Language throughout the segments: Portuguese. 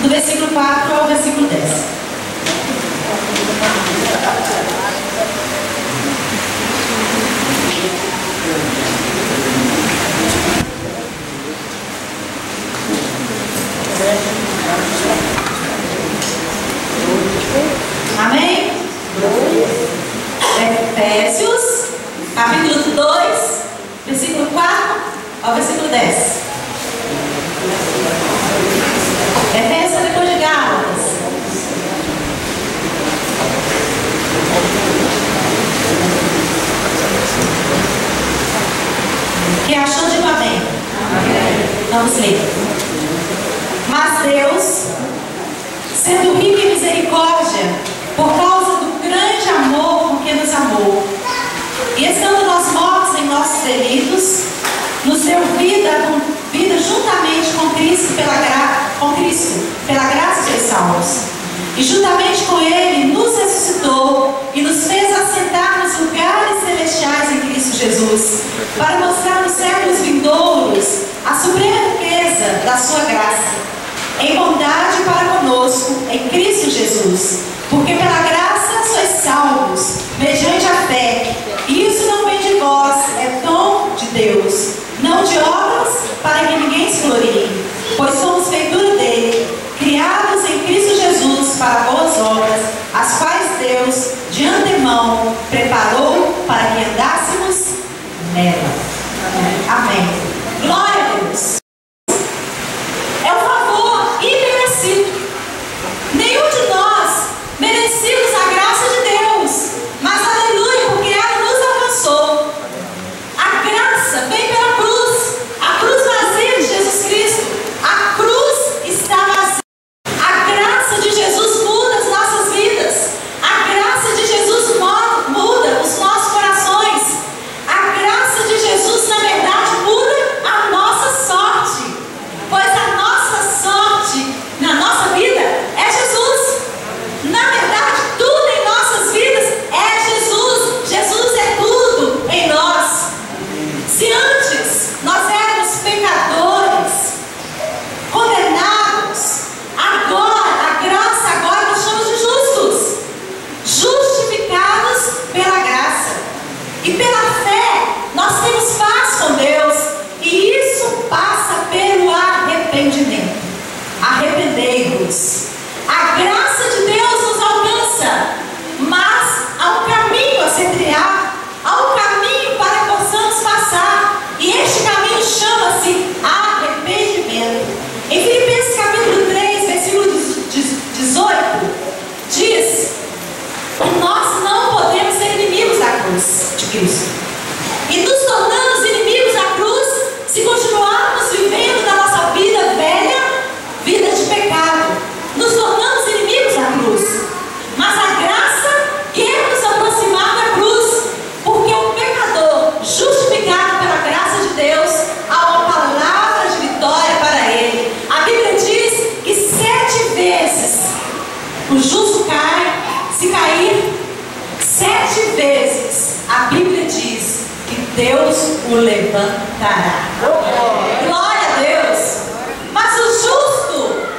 do versículo 4 ao versículo 10. Amém? Efésios, capítulo 2, versículo 4 ao versículo 10. Efésios depois de Gálatas. Quem achou, diga amém. Vamos ler. Mas Deus, sendo rico em misericórdia, por causa do grande amor com que nos amou, e estando nós mortos em nossos delitos, nos deu vida juntamente com Cristo, pela graça de salvos. E juntamente com Ele nos ressuscitou e nos fez assentar nos lugares celestiais em Cristo Jesus, para mostrar nos séculos vindouros a suprema riqueza da sua graça, em bondade para conosco, em Cristo Jesus. Porque pela graça sois salvos, mediante a fé. E isso não vem de vós, é dom de Deus, não de obras, para que ninguém se glorie. Pois somos feitura dele, criados em Cristo Jesus para boas obras, as quais Deus, de antemão, preparou para que andássemos nela. Amém. Glória a Deus. É um favor imerecido. Nenhum de nós merecemos a graça de Deus, mas aleluia, porque ela nos alcançou. A graça vem pela cruz, a cruz vazia de Jesus Cristo. A cruz está vazia. A graça de Jesus muda as nossas vidas. A graça de Jesus muda os nossos corações. A graça de Jesus, na verdade, muda a nossa sorte, pois a nossa sorte na nossa vida é Jesus. Na verdade, tudo em nossas vidas é Jesus. Jesus é tudo em nós. Se antes nós éramos pecadores, condenados, agora, a graça, agora nós chamamos de justos, justificados pela graça. E pela fé, nós temos paz com Deus. E isso passa pelo arrependimento. Arrependei-vos. A graça de Deus nos alcança, mas há um caminho a ser trilhado, há um caminho para que possamos passar, e este caminho chama-se arrependimento. Em Filipenses capítulo 3, versículo 18, diz que nós não podemos ser inimigos da cruz de Cristo, e nos tornamos inimigos da cruz se continuarmos vivendo na nossa vida velha, vida de pecado. Nos tornamos inimigos da cruz. Mas a graça quer nos aproximar da cruz, porque o pecador, justificado pela graça de Deus, há uma palavra de vitória para ele. A Bíblia diz que 7 vezes o justo cai. Se cair 7 vezes, a Bíblia diz que Deus o levantará. Glória a Deus. Mas o justo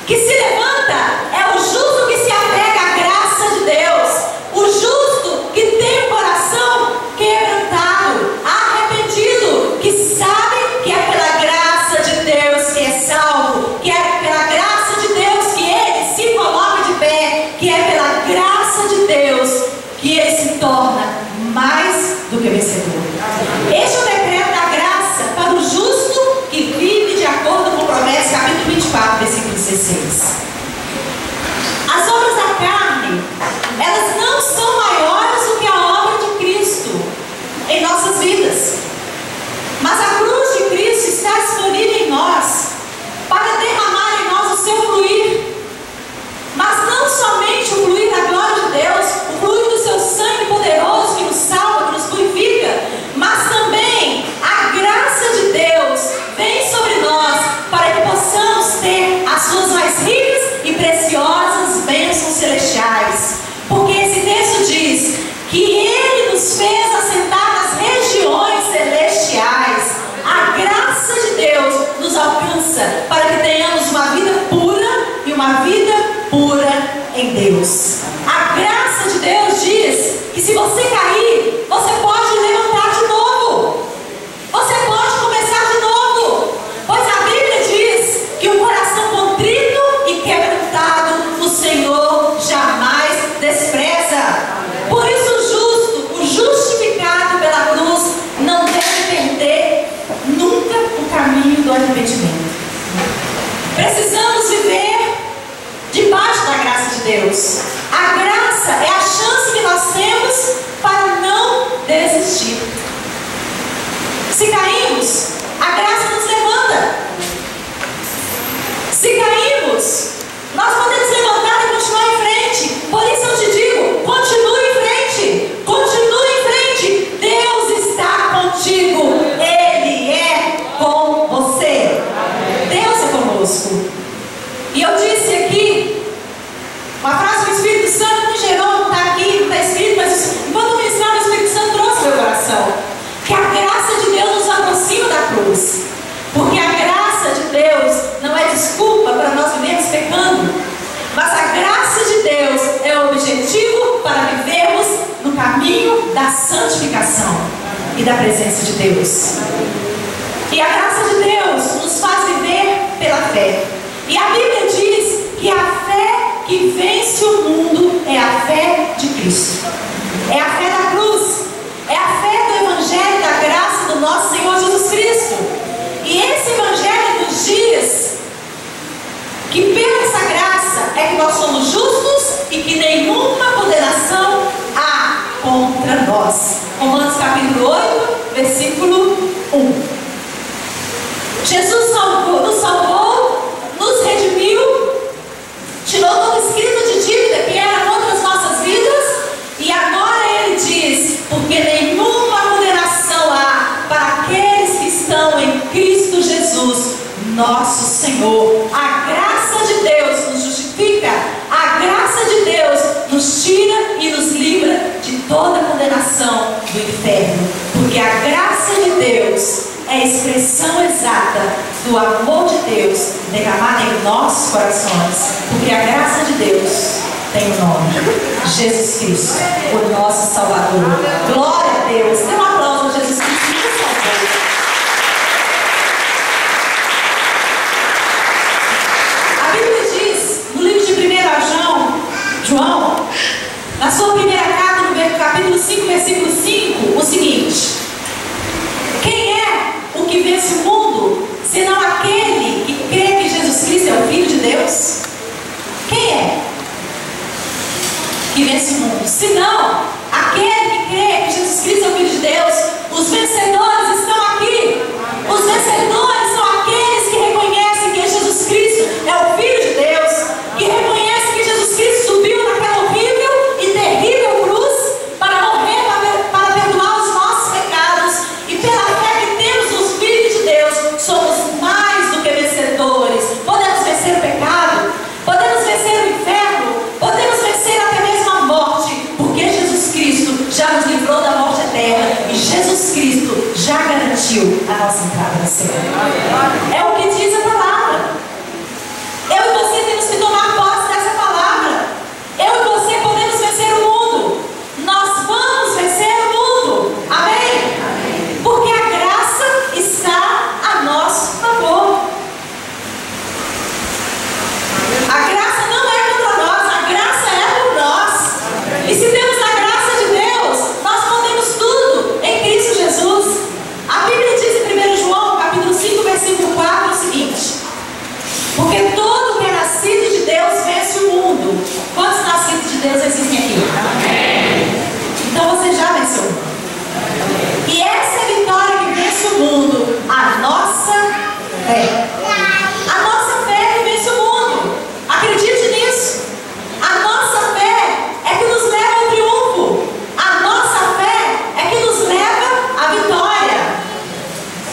que se levanta é o justo que se apega à graça de Deus, o justo que tem o coração quebrantado, arrependido, que sabe que é pela graça de Deus que é salvo, que é pela graça de Deus que ele se coloca de pé, que é pela graça de Deus que ele se torna mais do que vencedor. Este é o decreto da graça para o justo que vive de acordo com Provérbios capítulo 24, versículo 16. As obras da carne, elas não são maiores do que a obra de Cristo em nossas vidas. Mas a cruz de Cristo está disponível em nós para derramar em nós o seu fluir. Mas não somente o fluir da glória de Deus, o fluir do seu sangue poderoso que nos salva, que nos purifica, mas também a graça de Deus vem sobre nós para que possamos ter as suas mais ricas e preciosas bênçãos celestiais. Porque esse texto diz que Ele nos fez assentar nas regiões celestiais. A graça de Deus nos alcança para que tenhamos uma vida pura, Deus. A graça de Deus diz que se você cair, você pode levantar de novo. Você pode começar de novo. Pois a Bíblia diz que o coração contrito e quebrantado o Senhor jamais despreza. Por isso o justificado pela cruz não deve perder nunca o caminho do arrependimento. Precisamos viver debaixo da graça de Deus. A graça é a chance que nós temos para não desistir. Se caímos, a graça nos levanta. Se caímos, nós podemos levantar e continuar em frente. Por isso eu te digo, continue em frente. Continue em frente. Deus está contigo. Ele é com você. Deus é conosco. E eu disse aqui uma frase que o Espírito Santo me gerou, não está aqui, não está escrito, mas enquanto eu ministrava, o Espírito Santo trouxe ao meu coração. Que a graça de Deus nos aproxima da cruz. Porque a graça de Deus não é desculpa para nós vivermos pecando, mas a graça de Deus é o objetivo para vivermos no caminho da santificação e da presença de Deus. E a graça de Deus nos faz viver pela fé. E a Bíblia diz que a fé que vence o mundo é a fé de Cristo. É a fé da cruz. É a fé do Evangelho da graça do nosso Senhor Jesus Cristo. E esse Evangelho nos diz que pela essa graça é que nós somos justos e que nenhuma condenação há contra nós. Romanos capítulo 8, versículo 1. Jesus nos salvou, nos redimiu, tirou todo escrito de dívida que era contra as nossas vidas, e agora Ele diz, porque nenhuma condenação há para aqueles que estão em Cristo Jesus, nosso Senhor. A graça de Deus nos justifica, a graça de Deus nos tira e nos livra de toda condenação do inferno, porque a graça de Deus é a expressão exata do amor de Deus derramado em nossos corações, porque a graça de Deus tem o nome Jesus Cristo, o nosso Salvador. Glória a Deus. Dê um aplauso a Jesus Cristo, por favor. A Bíblia diz no livro de 1 João, na sua primeira carta, no capítulo 5, versículo 5, o seguinte: quem é o que vence o mundo, senão aquele que crê que Jesus Cristo é o Filho de Deus? Quem é que vence o mundo? Senão aquele que crê que Jesus Cristo é o Filho de Deus. Os vencedores estão aqui. Os vencedores são aqueles que reconhecem que Jesus Cristo é o Filho de Deus, que reconhecem que Jesus Cristo subiu naquela horrível e terrível cruz para morrer, para perdoar os nossos pecados, e pela fé que temos nos Filhos de Deus, somos mais do que vencedores. Podemos vencer o pecado, podemos vencer o inferno, podemos vencer até mesmo a morte, porque Jesus Cristo já nos livrou da morte eterna e Jesus Cristo já garantiu a nossa entrada no céu. É o que diz a palavra. Eu e você temos que tomar posse dessa palavra. Eu e você podemos vencer o mundo. Nós vamos vencer o mundo. Amém? Amém. Porque a graça está a nosso favor. A graça não é contra nós, a graça é por nós. E se temos a graça de Deus, nós podemos tudo em Cristo Jesus. A Bíblia diz em 1 João, capítulo 5, versículo 4, o seguinte: porque todo que é nascido de Deus vence o mundo. Quantos nascidos de Deus existem aqui? Amém. Então você já venceu o mundo. E essa é a vitória que vence o mundo, a nossa fé. A nossa fé que vence o mundo. Acredite nisso. A nossa fé é que nos leva ao triunfo. A nossa fé é que nos leva à vitória.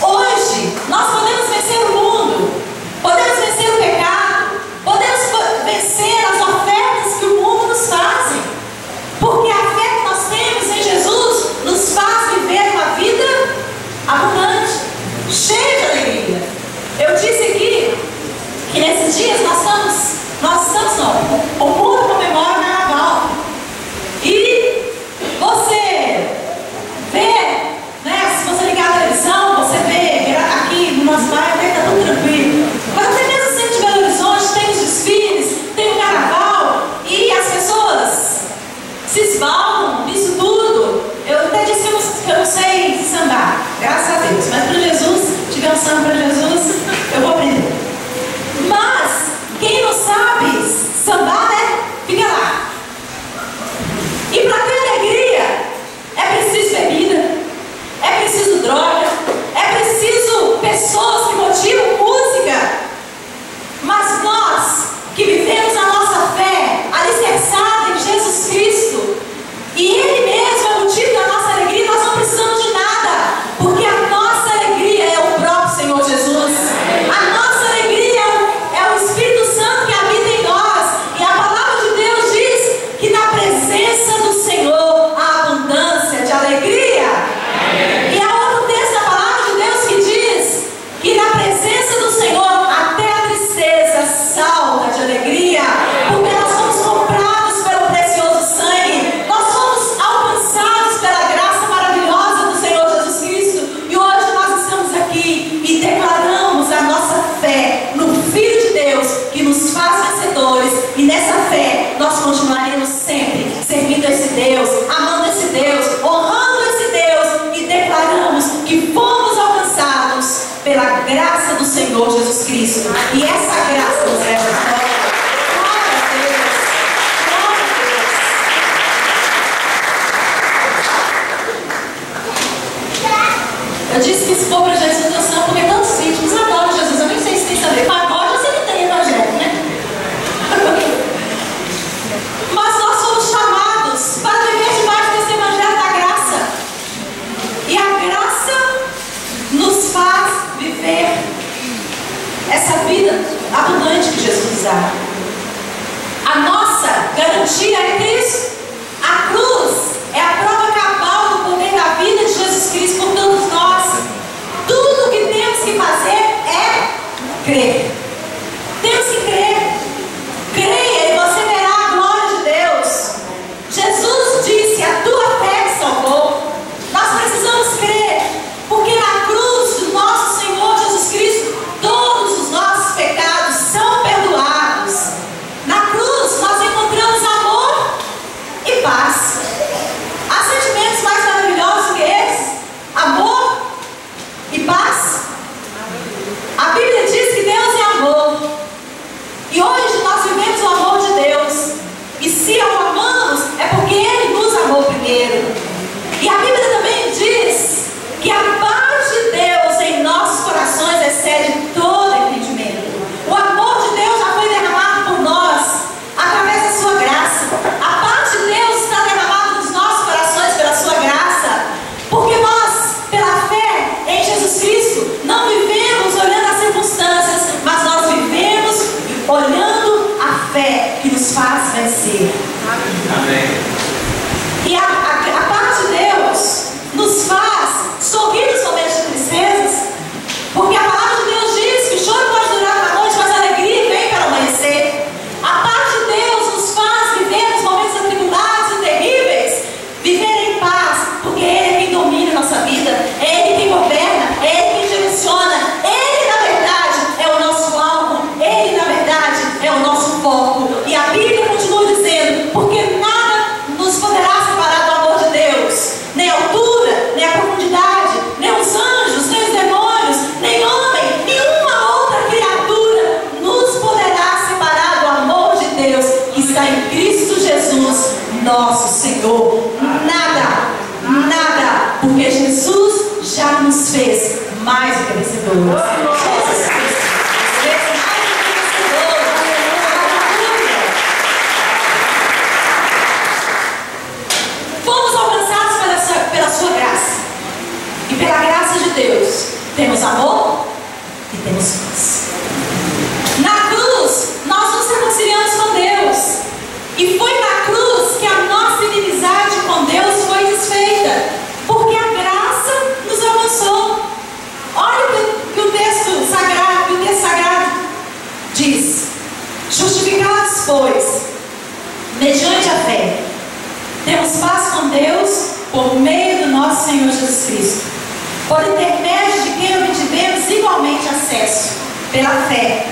Hoje nós podemos vencer o mundo, podemos vencer o pecado, podemos vencer as ofertas que o mundo nos faz. E essa graça nos leva a glória. Glória a Deus. Glória a Deus. Eu disse que esse povo é Jesus do céu porque tantos íntimos adoram Jesus. Eu nem sei se tem saber. Pagode eu sei que tem evangelho, né? Mas nós somos chamados para viver debaixo desse evangelho da graça. E a graça nos faz viver essa vida abundante que Jesus dá. A nossa garantia é Cristo. A cruz é a prova cabal do poder da vida de Jesus Cristo por todos nós. Tudo o que temos que fazer é crer. Temos que crer. Creia e você verá a glória de Deus. Jesus disse: a tua fé me salvou. Nós precisamos crer, porque na cruz do nosso Senhor Jesus Cristo todos os nossos pecados são perdoados. Na cruz nós encontramos amor e paz. Há sentimentos mais maravilhosos que esses? Amor e paz. A Bíblia diz que Deus é amor. E hoje nós vivemos o amor de Deus. E se o amamos, é porque Ele nos amou primeiro. E a Bíblia também diz que a paz de Deus em nossos corações excede todo entendimento. O amor de Deus já foi derramado por nós através da sua graça. A paz de Deus está derramada nos nossos corações pela sua graça. Porque nós, pela fé em Jesus Cristo, não vivemos olhando as circunstâncias, mas nós vivemos olhando a fé que nos faz vencer. Amém. E a paz de Deus nos faz sorrir nos momentos de tristezas, porque a palavra de Deus diz que o choro pode durar uma noite, mas a alegria vem para amanhecer. A paz de Deus nos faz viver nos momentos atribulados e terríveis, viver em paz, porque Ele é quem domina a nossa vida, é Ele quem governa, é Ele quem direciona, Ele na verdade é o nosso alvo, Ele na verdade é o nosso foco. E a Bíblia continua dizendo: porque nada nos poderá separar do amor de Deus, nem a altura, nem a profundidade, nem os anjos, nem os demônios, nem homem, nenhuma outra criatura nos poderá separar do amor de Deus que está em Cristo Jesus, nosso Senhor. Nada, nada, porque Jesus já nos fez mais do que vencedores. Jesus Cristo nos fez mais do que vencedores. Aleluia. Fomos alcançados pela sua graça. E pela graça de Deus temos amor e temos paz. Na cruz nós nos reconciliamos com Deus. E foi na cruz que a nossa inimizade com Deus foi desfeita, porque a graça nos alcançou. Olha o que o texto sagrado diz: justificados, pois, mediante a fé, temos paz com Deus por meio do nosso Senhor Jesus Cristo, por intermédio de quem obtivemos igualmente acesso, pela fé,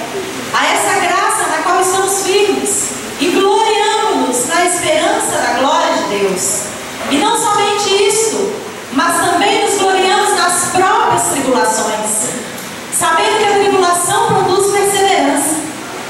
a essa graça na qual estamos firmes e gloriamo-nos na esperança da glória de Deus. E não somente isto, mas também nos gloriamos nas próprias tribulações, sabendo que a tribulação produz perseverança,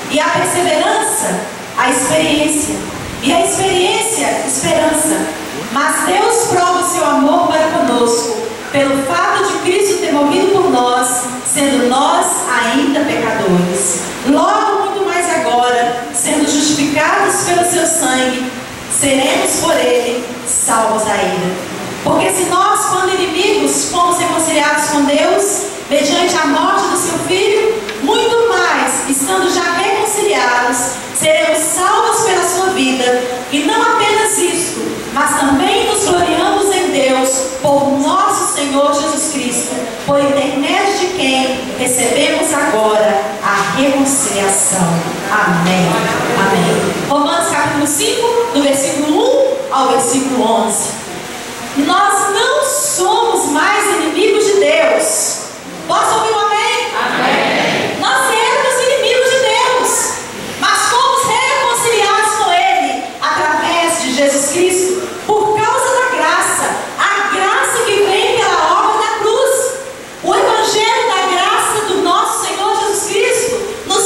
e a perseverança, a experiência, e a experiência, esperança. Mas Deus prova o seu amor para conosco, pelo fato de Cristo ter morrido por nós, sendo nós ainda pecadores. Logo, muito mais agora, sendo justificados pelo seu sangue, seremos por ele salvos da ira. Porque se nós, quando inimigos, fomos reconciliados com Deus, mediante a morte do seu Filho, muito mais, estando já reconciliados, seremos salvos pela sua vida. E não apenas isto, mas também nos gloriamos em Deus, por nosso Senhor Jesus Cristo, por intermédio de quem recebemos agora a reconciliação. Amém. Amém. Romanos capítulo 5, do versículo 1 ao versículo 11. Nós não somos mais inimigos de Deus. Posso ouvir um amém? Amém. Nós éramos inimigos de Deus, mas fomos reconciliados com Ele através de Jesus Cristo, por causa da graça, a graça que vem pela obra da cruz. O Evangelho da graça do nosso Senhor Jesus Cristo nos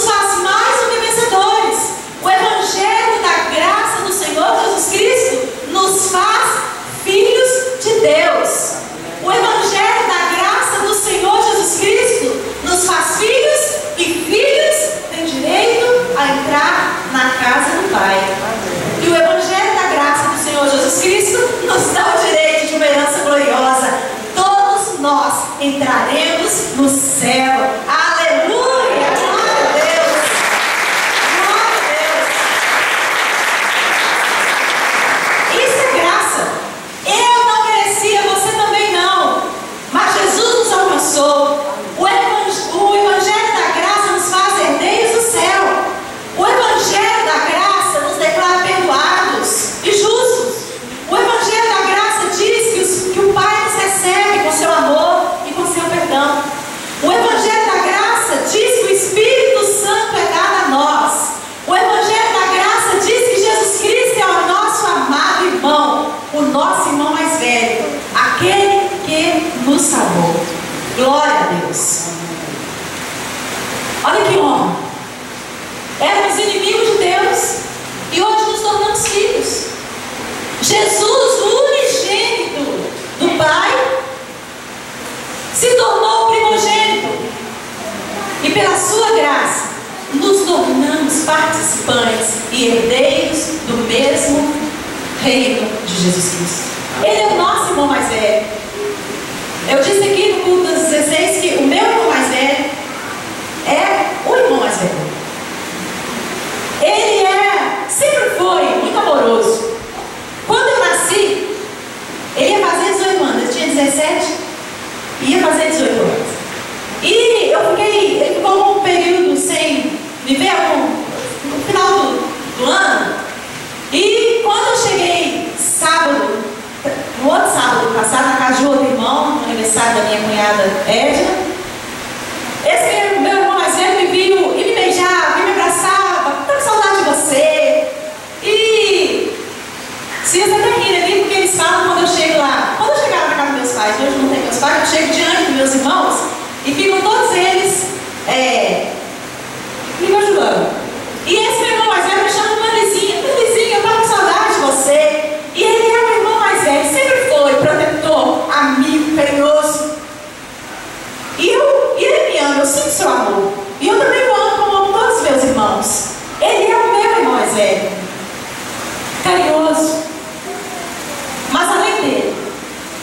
participantes e herdeiros do mesmo reino de Jesus Cristo. Ele é o nosso irmão mais velho. Eu disse aqui no culto das 16 que o meu irmão mais velho é o irmão mais velho. Ele sempre foi muito amoroso. Quando eu nasci, ele ia fazer 18 anos. Eu tinha 17 e ia fazer 18 anos. E ele ficou um período sem viver no final do ano. E quando eu cheguei no outro sábado passado, na casa de outro irmão, no aniversário da minha cunhada Edna, esse meu irmão mais velho me viu e me beijava, e me abraçava, tô com saudade de você. E se você até rir ali, porque eles falam quando eu chego lá. Quando eu chegava na casa dos meus pais, hoje não tenho meus pais, eu chego diante dos meus irmãos e ficam todos eles me ajudando. E esse meu irmão mais velho me chama de Mandezinho, eu tava com saudade de você. E ele é o irmão mais velho, sempre foi protetor, amigo, carinhoso. E ele me ama, eu sinto seu amor. E eu também o amo como amo todos os meus irmãos. Ele é o meu irmão mais velho, carinhoso. Mas além dele,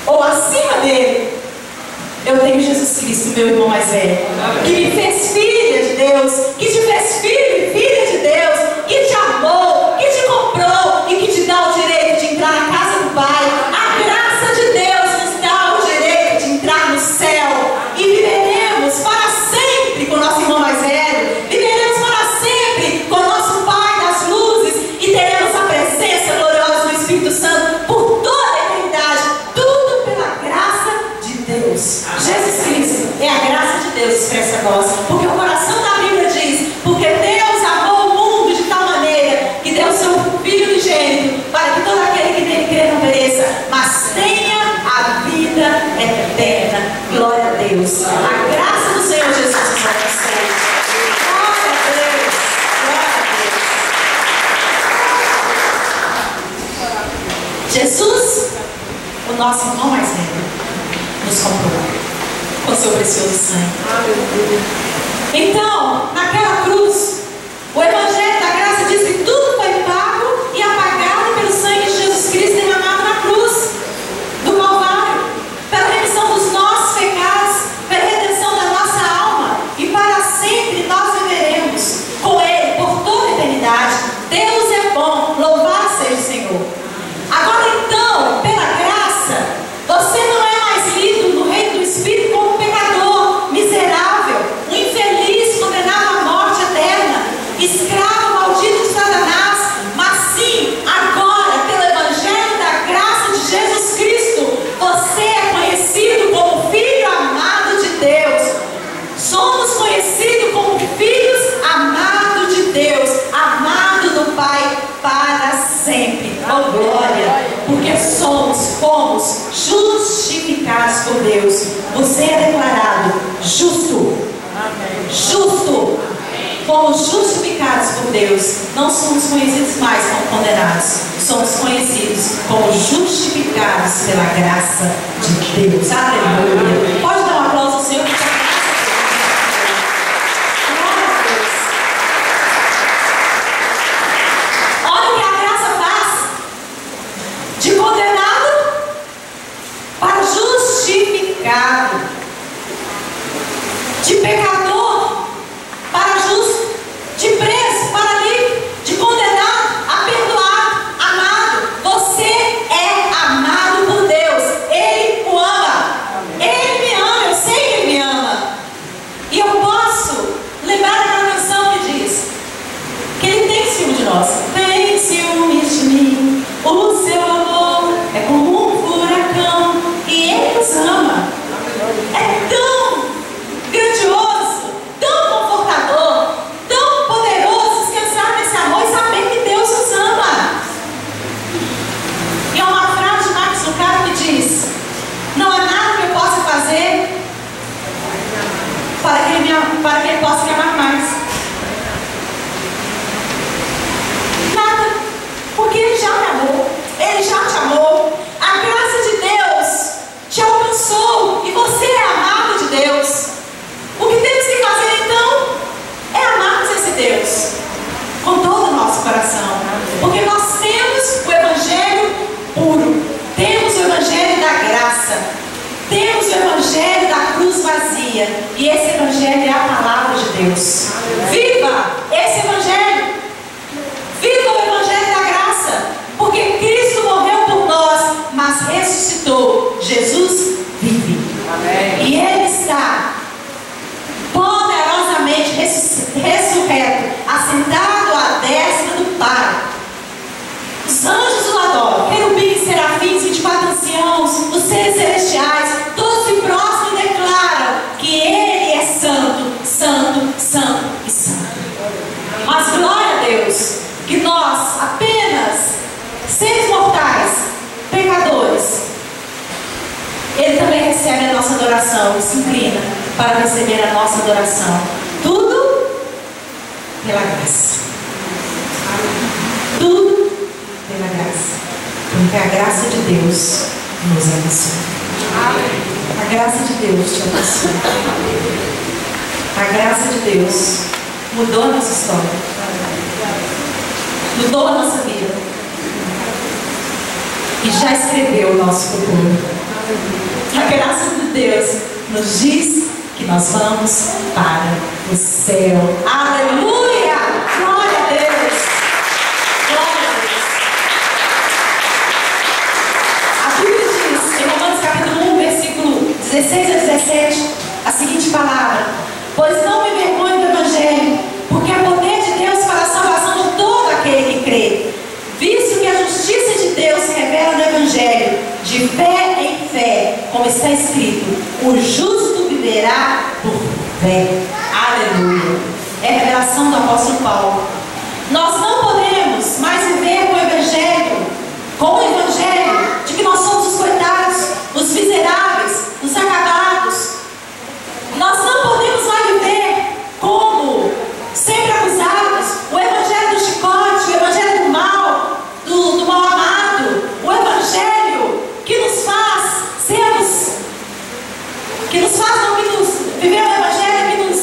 ou acima dele, eu tenho Jesus Cristo, meu irmão mais velho, que me fez filha de Deus, que te fez filho e filha de Deus, que te amou, que te comprou e que te dá o direito de entrar na casa do Pai. A graça de Deus nos dá o direito de entrar no céu e viveremos para sempre com o nosso irmão mais velho, viveremos para sempre com o nosso Pai das luzes e teremos a presença gloriosa do Espírito Santo por toda a eternidade, tudo pela graça de Deus. Jesus Cristo é a graça de Deus expressa a nós, porque o coração da Bíblia diz: porque Deus amou o mundo de tal maneira que deu o seu Filho unigênito para que todo aquele que nele crê não pereça, mas tenha a vida eterna. Glória a Deus. A graça do Senhor Jesus nos alcançou. Glória a Deus. Glória a Deus. Jesus, o nosso irmão mais velho, nos comprou com seu precioso sangue. Então, naquela cruz, o Evangelho da Graça diz que tudo foi pago e apagado pelo sangue de Jesus Cristo derramado na cruz do Calvário, pela remissão dos nossos pecados, pela redenção da nossa alma, e para sempre nós viveremos com Ele por toda a eternidade. Deus é bom, louvado seja o Senhor. Agora então, pela graça, você não é mais lido no reino do Espírito como um pecador miserável, um infeliz condenado à morte eterna, escravo maldito de Satanás, mas sim, agora, pelo Evangelho da graça de Jesus Cristo, você é conhecido como filho amado de Deus. Somos conhecidos como filhos amados de Deus, amado do Pai para sempre. Oh glória! Porque fomos justificados por Deus. Você é declarado justo. Justo. Fomos justificados por Deus. Não somos conhecidos mais como condenados. Somos conhecidos como justificados pela graça de Deus. Aleluia. Pode dar um aplauso ao Senhor. Olha o que a graça faz. De condenado para justificado. De pecador para justo, de preso para livre, de condenado a perdoado, amado. Você é amado por Deus. Ele o ama. Ele me ama, eu sei que Ele me ama. E eu posso lembrar daquela canção que diz que Ele tem ciúme de nós. Tem ciúme de mim. O seu amor é como um furacão e Ele nos ama. É tão grandioso, tão confortador, tão poderoso descansar nesse amor e saber que Deus nos ama. E há uma frase de Max Lucado que diz: não há nada que eu possa fazer para que Ele possa me amar mais. Nada, porque Ele já me amou, Ele já te amou. A graça de Deus te alcançou e você é amado de Deus. O que temos que fazer então é amarmos esse Deus Jesus vive. Amém. E Ele está poderosamente ressurreto, assentado à destra do Pai. Os anjos o adoram, querubins, serafins, 24 anciãos, os seres celestiais, todos se prostram e declaram que Ele é santo, santo, santo e santo. Mas glória a Deus, que nós, apenas seres mortais, pecadores, Ele também recebe a nossa adoração e se inclina para receber a nossa adoração. Tudo pela graça. Tudo pela graça. Porque a graça de Deus nos abençoa. A graça de Deus te abençoa. A graça de Deus mudou a nossa história. Mudou a nossa vida. E já escreveu o nosso futuro. A graça de Deus nos diz que nós vamos para o céu. Aleluia! Glória a Deus! Glória a Deus! A Bíblia diz, em Romanos capítulo 1, versículo 16 a 17, a seguinte palavra: pois não me envergonho do Evangelho, porque é poder de Deus para a salvação de todo aquele que crê, visto que a justiça de Deus se revela no Evangelho, de fé em fé, como está escrito: o justo viverá por fé. Aleluia! É a revelação do apóstolo Paulo. Nós não podemos mais viver com o Evangelho de que nós somos os coitados, os miseráveis, os acabados. Nós não podemos mais viver como sempre acusados. O Evangelho do chicote, o Evangelho do mal, do mal amado, o Evangelho que nos faz sermos, que nos viver o Evangelho que nos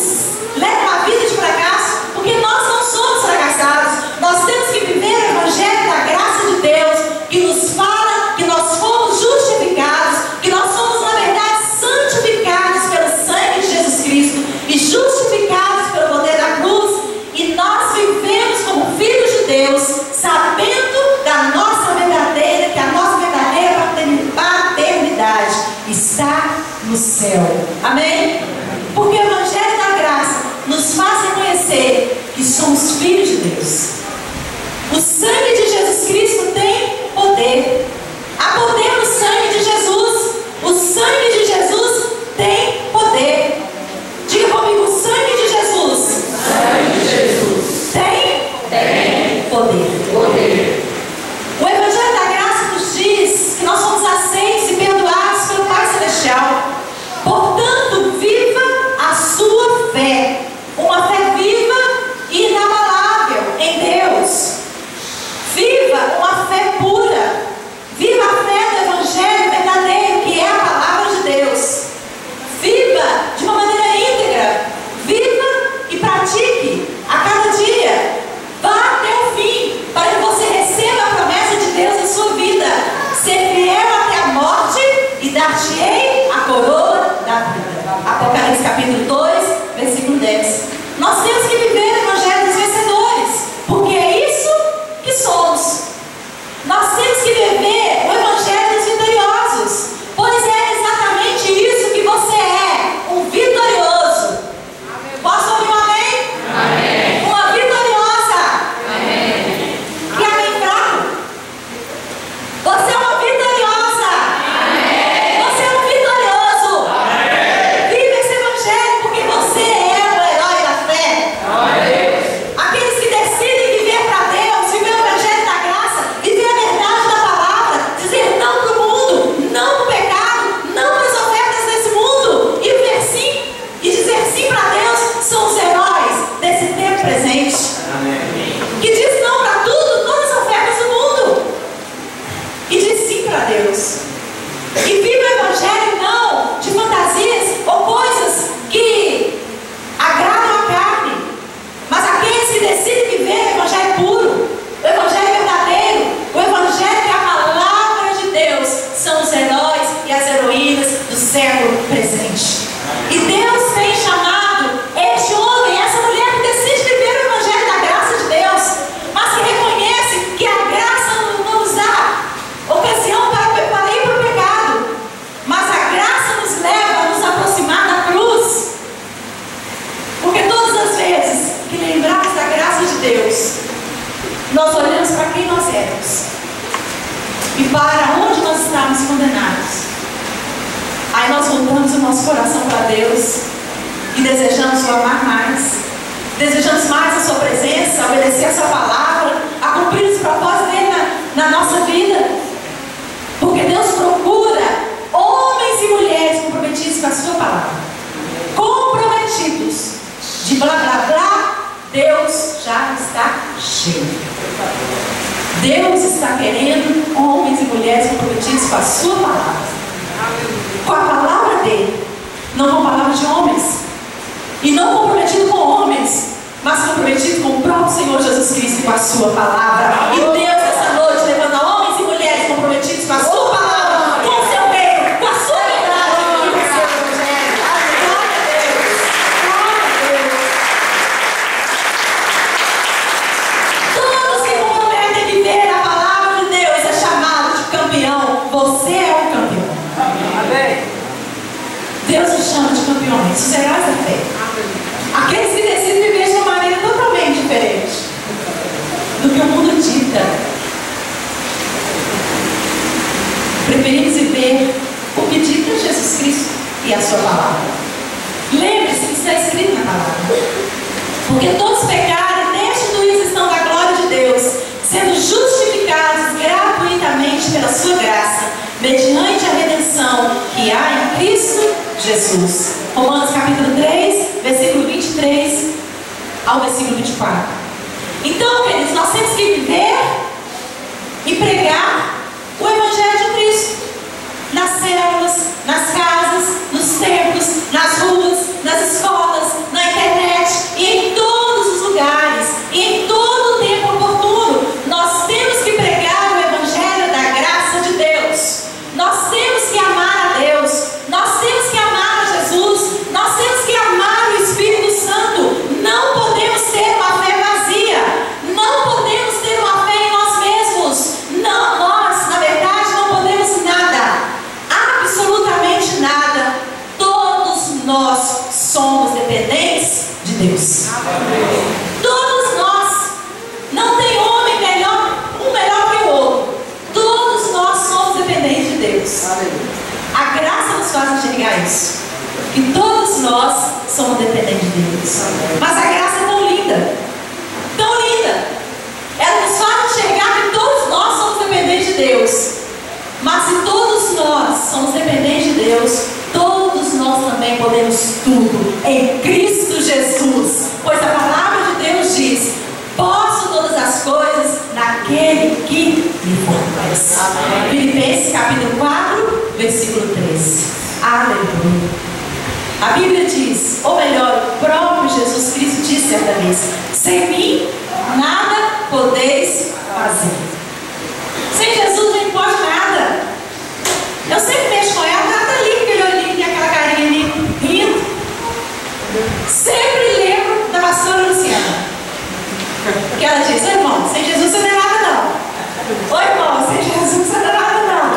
leva à vida de fracasso, porque nós não somos fracassados. Nós temos que viver o Evangelho da graça de Deus, que nos fala que nós fomos justificados, que nós somos, na verdade, santificados pelo sangue de Jesus Cristo e justificados pelo poder da cruz, e nós vivemos como filhos de Deus, sabendo que a nossa verdadeira paternidade está no céu. Amém? Porque o Evangelho da graça nos faz reconhecer que somos filhos de Deus. O sangue de Jesus Cristo tem poder. Há poder no sangue de Jesus. O sangue de Jesus tem poder. Diga comigo: o sangue de Jesus. Sangue de Jesus. Tem poder. O Evangelho da graça nos diz que nós somos aceitos e perdoados pelo Pai Celestial. Portanto, viva a sua fé. Uma fé viva e inabalável em Deus. Viva uma fé pura. Viva a fé do Evangelho verdadeiro, que é a palavra de Deus. Viva de uma maneira íntegra. Viva e pratique a cada dia. Vá até o fim, para que você receba a promessa de Deus em sua vida. Ser fiel até a morte e dar-te-ei a coroa da vida. Apocalipse capítulo 2, versículo 10. Nós temos que viver o Evangelho dos vencedores, porque é isso que somos. Nós temos que viver o Evangelho dos vitoriosos, pois é exatamente isso que você é, um vitorioso. Posso ouvir um amém? Amém. Uma vitoriosa. Amém. Que alguém fraco? Você é uma vitoriosa. Amém. Você é um vitorioso. Amém. Vive esse Evangelho, porque você é o herói da fé. Amém. Aqueles que decidem viver para Deus, viver o Evangelho da graça, viver a verdade da palavra, dizer não para o mundo, não para o pecado, não para as ofertas desse mundo, e viver sim, e dizer sim para Deus, são os heróis desse tempo presente. Amém. Que diz não para tudo, todas as ofertas do mundo, e diz sim para Deus. E vive o Evangelho não de fantasias ou coisas que agradam a carne, mas aqueles que decidem viver o Evangelho puro, o Evangelho verdadeiro, o Evangelho que é a palavra de Deus, são os heróis e as heroínas do século presente. E Deus tem chamado este homem, essa mulher que decide viver o Evangelho da graça de Deus, Deus, nós olhamos para quem nós éramos e para onde nós estávamos condenados. Aí nós voltamos o nosso coração para Deus e desejamos o amar mais, desejamos mais a sua presença, a obedecer a sua palavra, a cumprir os propósitos dele na nossa vida. Porque Deus procura homens e mulheres comprometidos com a sua palavra. Comprometidos. De blá blá blá, Deus já está cheio. Deus está querendo homens e mulheres comprometidos com a sua palavra. Com a palavra dele. Não com palavras de homens. E não comprometido com homens, mas comprometido com o próprio Senhor Jesus Cristo e com a sua palavra. E Deus essa noite levanta homens e mulheres comprometidos com a sua palavra, com o seu reino, com a sua verdade e com o seu evangelho. Glória a Deus. Glória a Deus. Todos que comprometem a viver a palavra de Deus é chamado de campeão. Você é um campeão. Amém. Deus nos chama de campeões, os heróis da fé. Aqueles que decidem viver de uma maneira totalmente diferente do que o mundo dita. Preferimos viver o que dita Jesus Cristo e a sua palavra. Lembre-se que está escrito na palavra. Porque todos pecaram e destituídos estão da glória de Deus, sendo justificados gratuitamente pela sua graça, mediante a redenção que há em Cristo Jesus. Romanos capítulo 3, versículo 23 ao versículo 24. Então, queridos, nós temos que viver e pregar o Evangelho de Cristo nas células, nas casas, nos templos, nas ruas, nas escolas, na internet e em todos os lugares e em todo o tempo oportuno. Nós temos que pregar o Evangelho da graça de Deus. Nós temos que amar a Deus. Nós temos que amar a Jesus. Nós temos que amar o Espírito Santo. Não podemos ter uma fé vazia. Não podemos ter uma fé em nós mesmos. Não, nós, na verdade, não podemos nada. Absolutamente nada. Todos nós somos dependentes de Deus. Todos nós. Não tem homem melhor, um melhor que o outro. Todos nós somos dependentes de Deus. A graça nos faz enxergar isso. E todos nós somos dependentes de Deus. Mas a graça é tão linda. Tão linda. Ela nos faz enxergar que todos nós somos dependentes de Deus. Mas se todos nós somos dependentes de Deus, todos nós também podemos tudo em Cristo Jesus. Pois a palavra de Deus diz: posso todas as coisas naquele que me fortalece. Filipenses capítulo 4, versículo 13. Aleluia. A Bíblia diz, ou melhor, o próprio Jesus Cristo disse certa vez: sem mim nada podeis fazer. Sem Jesus não pode nada. Eu sempre mexo com ela, ela tá ali, aquele olhinho, aquela carinha ali, rindo. Sempre lembro da pastora Luciana, que ela diz: irmão, sem Jesus você não é nada não. Ô irmão, sem Jesus você não é nada não.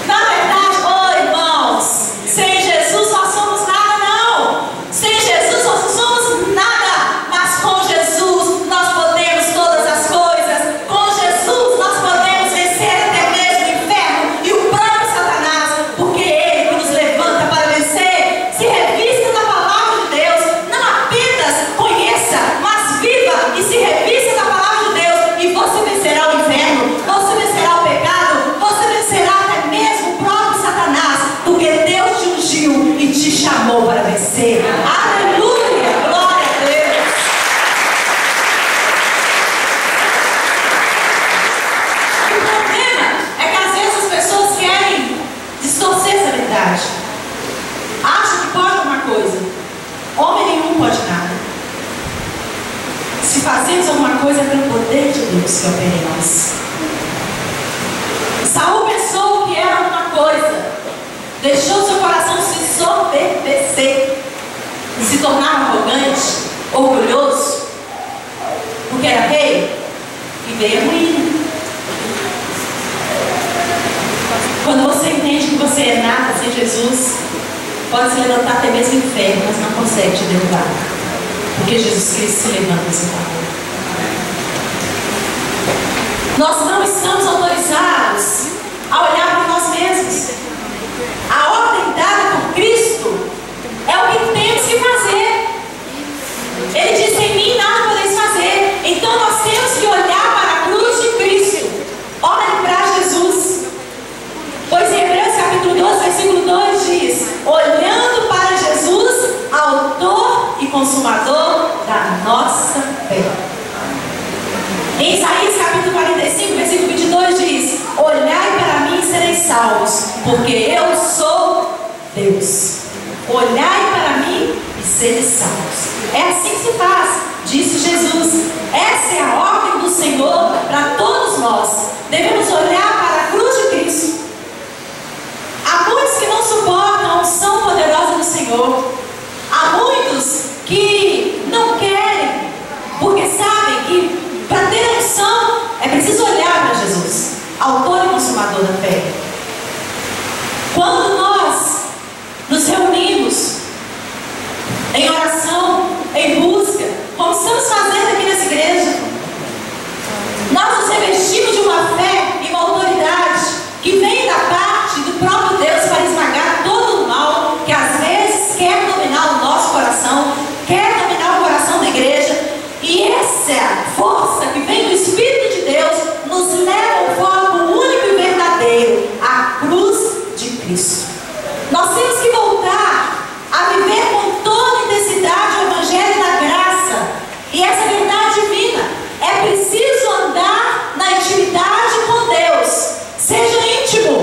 Na verdade, ô irmãos, sem Jesus nós somos nada não. Sem Jesus nós não somos nada. Mas com Jesus nós podemos todas as coisas. Com Jesus nós podemos vencer até mesmo o inferno e o próprio Satanás. Porque Ele que nos levanta para vencer se revista da palavra de Deus. Não apenas conheça, mas viva e se revista da palavra de Deus. E você vencerá o inferno, você vencerá o pecado, você vencerá até mesmo o próprio Satanás. Porque Deus te ungiu e te chamou para vencer. Aleluia! Glória a Deus! O problema é que às vezes as pessoas querem distorcer essa verdade. Acham que pode alguma coisa. Homem nenhum pode nada. Se fazemos alguma coisa é pelo poder de Deus que opera em nós. Saul pensou que era alguma coisa. Deixou seu coração se soberbecer e se tornar arrogante, orgulhoso, porque era rei e veio a ruína. Quando você entende que você é nada sem Jesus, pode se levantar até mesmo o inferno, mas não consegue te derrubar. Porque Jesus Cristo se levanta nesse favor. Nós não estamos autorizados a olhar para nós mesmos. A ordem dada por Cristo é o que temos que fazer. Ele disse: em mim nada podeis fazer. Então nós temos que olhar para a cruz de Cristo. Olhe para Jesus. Pois em Hebreus capítulo 12, versículo 2 diz: olhando para Jesus, autor e consumador da nossa fé. Em Isaías capítulo 45, versículo 22 diz: olhai para mim e sereis salvos, porque eu sou Deus. Olhai para mim e sereis salvos. É assim que se faz, disse Jesus. Essa é a ordem do Senhor para todos nós. Devemos olhar para a cruz de Cristo. Há muitos que não suportam a unção poderosa do Senhor. Há muitos que não querem, porque sabem que para ter unção é preciso olhar para Jesus, autor e consumador da fé. Quando nós nos reunimos em oração, em busca, como estamos fazendo aqui nessa igreja, nós nos revestimos de uma fé e uma autoridade que vem da parte do próprio Deus para esmagar todo o mal que às vezes quer dominar o nosso coração, quer dominar o coração da igreja. E essa força que vem do Espírito de Deus nos leva ao foco único e verdadeiro, a cruz de Cristo. Nós temos que voltar a viver com toda intensidade o Evangelho da graça e essa verdade divina. É preciso andar na intimidade com Deus. Seja íntimo.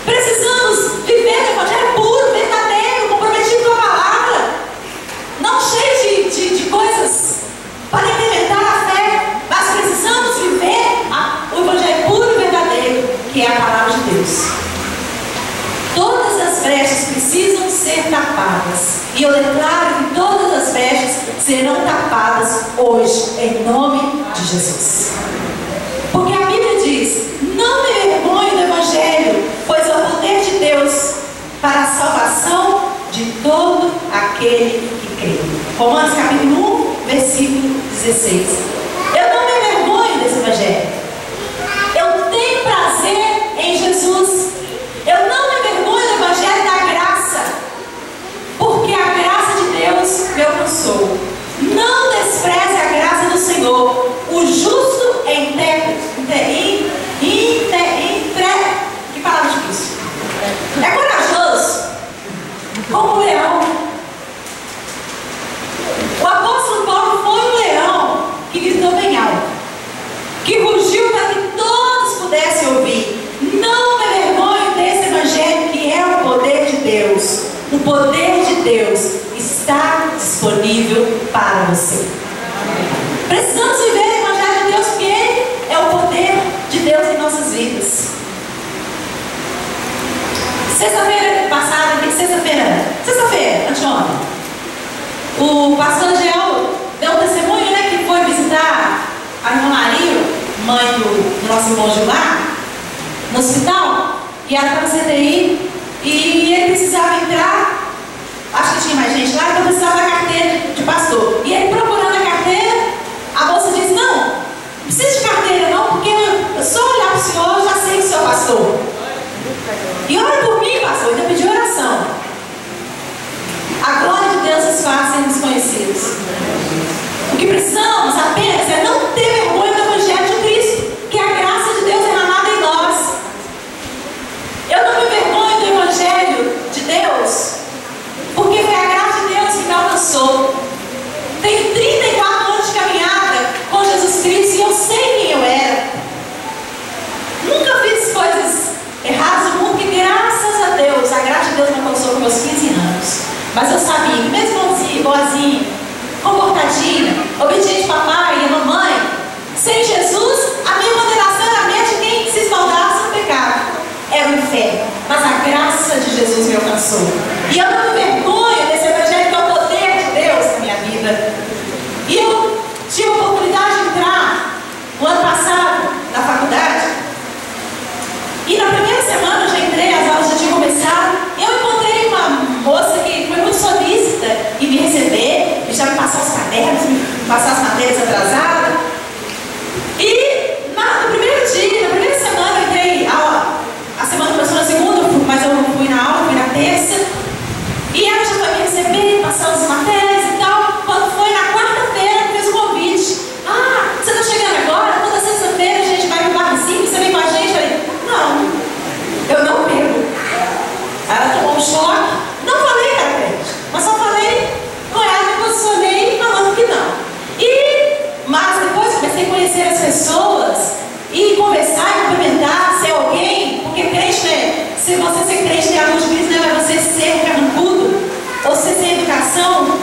Precisamos viver o Evangelho puro, verdadeiro, comprometido com a palavra, não cheio de coisas para incrementar a fé, mas precisamos viver o Evangelho puro e verdadeiro, que é a palavra de Deus. Todas as brechas precisam ser tapadas, e eu declaro que todas as brechas serão tapadas hoje, em nome de Jesus. Porque a Bíblia diz: não me envergonhe do Evangelho, pois é o poder de Deus para a salvação de todo aquele que crê. Romanos capítulo 1, versículo 16. Eu não me envergonho desse Evangelho. Eu tenho prazer em Jesus. Eu não me envergonho do Evangelho da graça, porque a graça de Deus me alcançou. Não despreze a graça do Senhor. O justo é que palavra difícil. É corajoso como um leão. O apóstolo Paulo foi um leão que gritou bem alto, que rugiu para que todos pudessem ouvir. Não me envergonho desse Evangelho, que é o poder de Deus. O poder de Deus está disponível para você. Precisamos viver o Evangelho de Deus, porque Ele é o poder de Deus em nossas vidas. Sexta-feira passada, sexta-feira, anteontem, o pastor Gel deu um testemunho, né, que foi visitar a irmã Maria, mãe do nosso irmão Gilmar, no hospital, e era para o CTI, e ele precisava entrar, acho que tinha mais gente lá, então precisava da carteira de pastor. E ele procurando a carteira, a moça disse: não precisa de carteira não, porque eu só olhar para o senhor, eu já sei que o senhor é pastor. E ora por mim, pastor, ainda pediu oração. A glória de Deus nos faz sermos conhecidos. O que precisamos apenas é não ter vergonha do Evangelho de Cristo, que é a graça de Deus derramada em nós. Eu não me vergonho do Evangelho de Deus, porque foi a graça de Deus que me alcançou. Tenho 34 anos de caminhada com Jesus Cristo e eu sei quem eu era. Nunca fiz coisas erradas no mundo, que graças a Deus, a graça de Deus me alcançou com meus 15 anos. Mas eu sabia que mesmo boazinha, comportadinha, obediente ao papai e à mamãe, sem Jesus, a minha condenação era a minha de quem se esbaldasse no pecado. Era o inferno. Mas a graça de Jesus me alcançou. E eu não me vergonho desse Evangelho, que é o poder de Deus na minha vida. E eu tive a oportunidade de entrar no ano passado na faculdade. E na primeira semana eu já entrei, as aulas já tinham começado. E eu encontrei uma moça que foi muito solícita em me receber, e já me passou passar as matérias atrasadas. E no primeiro dia, na primeira semana, eu entrei aula. A semana começou na segunda, mas eu não fui na aula, fui na terça. E ela já foi me receber, passando as matérias e tal. Quando foi na quarta-feira, fez o convite. Ah, você está chegando agora? Toda sexta-feira a gente vai no barzinho, você vem com a gente? Eu falei, não, eu não bebo. Ela tomou um choque. Não falei que era crente, mas só falei com ela, me posicionei falando que não. Mas depois comecei a conhecer as pessoas e conversar e cumprimentar, ser alguém, porque crente, né? Se você ser crente tem amor de Cristo, não é você ser carrancudo ou você ser educação,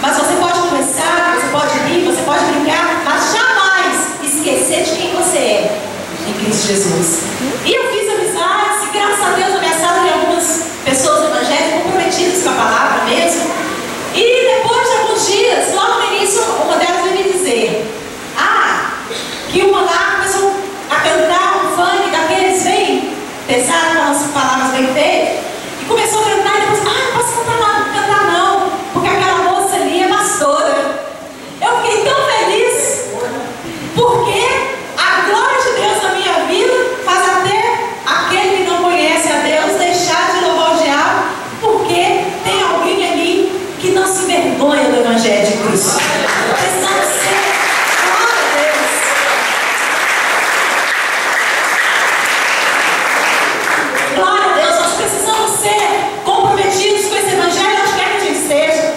mas você pode conversar, você pode rir, você pode brincar, mas jamais esquecer de quem você é em Cristo Jesus. E eu fiz amizades, e graças a Deus a minha sala tem algumas pessoas evangélicas comprometidas com a palavra mesmo. E depois de alguns dias, logo no início, uma delas veio me dizer que uma lá começou a cantar um funk daqueles bem pesado, com as palavras bem feitas, e começou a cantar e depois, não posso cantar não, porque aquela moça ali é pastora. Eu fiquei tão feliz, porque a glória de Deus na minha vida faz até aquele que não conhece a Deus deixar de louvar o diabo, porque tem alguém ali que não se envergonha do Evangelho de Cristo. Precisamos ser, glória a Deus. Glória a Deus, nós precisamos ser comprometidos com esse Evangelho onde quer que a gente esteja.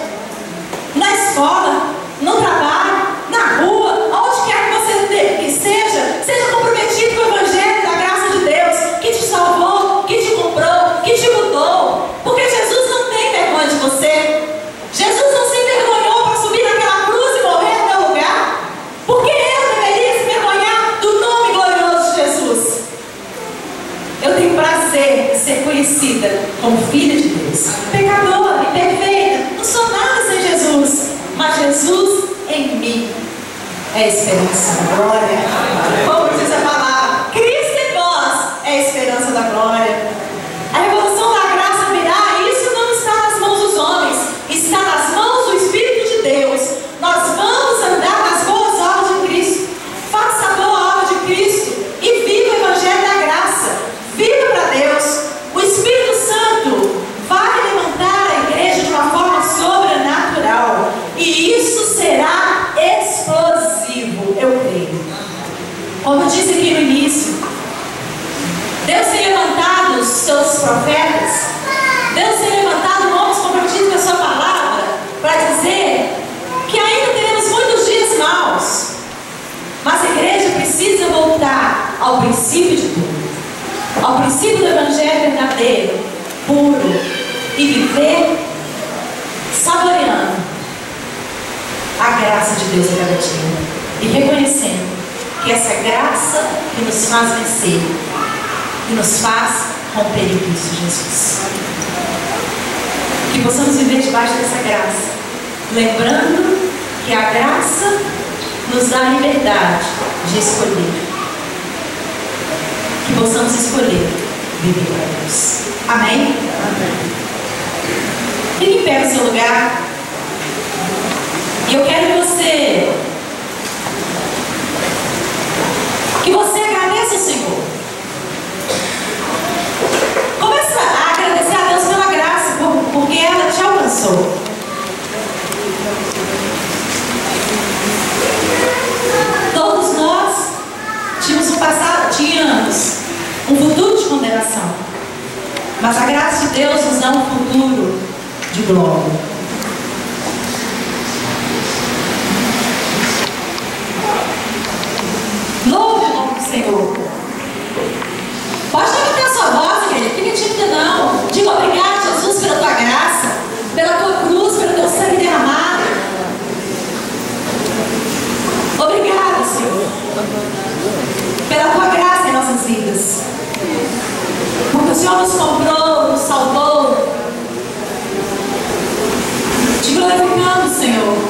Na escola, no trabalho, na rua, onde quer que você esteja, seja comprometido com o Evangelho da graça de Deus, que te salvou, que te comprou, que te mudou. Porque Jesus não tem vergonha de você. Jesus não se envergonhou para subir naquela cruz e morrer no teu lugar. Porque eu deveria se envergonhar do nome glorioso de Jesus. Eu tenho prazer em ser conhecida como filha de Deus, pecadora, imperfeita, não sou nada sem Jesus, mas Jesus em mim é a esperança da glória. Como diz a palavra, Cristo em vós é a esperança da glória. A revolução da graça virá, e isso não está nas mãos dos homens, está nas mãos do Espírito de Deus. Nós vamos andar nas boas obras de Cristo. Faça a boa obra de Cristo e viva o Evangelho da graça. Viva para Deus. O Espírito Santo vai levantar a igreja de uma forma sobrenatural, e isso será explosivo, eu creio. Como eu disse aqui no início, Deus tem levantado os seus profetas, Deus tem levantado homens comprometidos com a sua palavra, para dizer que ainda teremos muitos dias maus, mas a igreja precisa voltar ao princípio de tudo, ao princípio do Evangelho verdadeiro, puro, e viver saboreando a graça de Deus a cada dia, e reconhecendo que essa graça que nos faz vencer, que nos faz romper em Cristo Jesus. Que possamos viver debaixo dessa graça, lembrando que a graça nos dá a liberdade de escolher. Que possamos escolher viver para Deus. Amém? Amém. Fique em pé no seu lugar. E eu quero que você agradeça ao Senhor. Começa a agradecer a Deus pela graça, porque ela te alcançou. Todos nós tínhamos um futuro de condenação, mas a graça de Deus nos dá um futuro de glória. Louve o nome do Senhor. Pode levantar sua voz, querido. Fica tímida não. Diga obrigado, Jesus, pela tua graça, pela tua cruz, pelo teu sangue derramado. Obrigado, Senhor, pela tua graça em nossas vidas. Porque o Senhor nos comprou, nos salvou. Te glorificamos, Senhor.